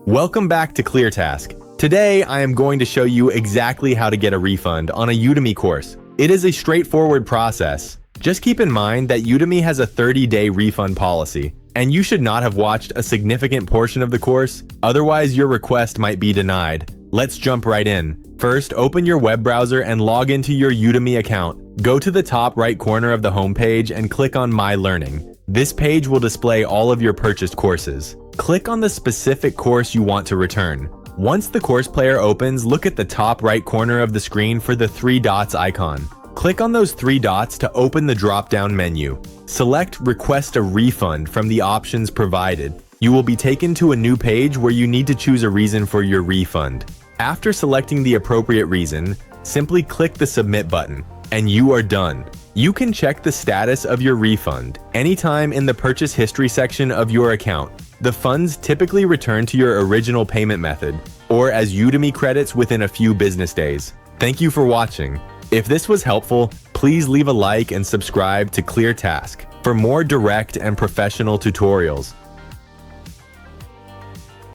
Welcome back to ClearTask. Today, I am going to show you exactly how to get a refund on a Udemy course. It is a straightforward process. Just keep in mind that Udemy has a 30-day refund policy, and you should not have watched a significant portion of the course, otherwise your request might be denied. Let's jump right in. First, open your web browser and log into your Udemy account. Go to the top right corner of the homepage and click on My Learning. This page will display all of your purchased courses. Click on the specific course you want to return. Once the course player opens, look at the top right corner of the screen for the three dots icon. Click on those three dots to open the drop-down menu. Select Request a Refund from the options provided. You will be taken to a new page where you need to choose a reason for your refund. After selecting the appropriate reason, simply click the Submit button, and you are done. You can check the status of your refund anytime in the purchase history section of your account. The funds typically return to your original payment method, or as Udemy credits within a few business days. Thank you for watching. If this was helpful, please leave a like and subscribe to ClearTask for more direct and professional tutorials.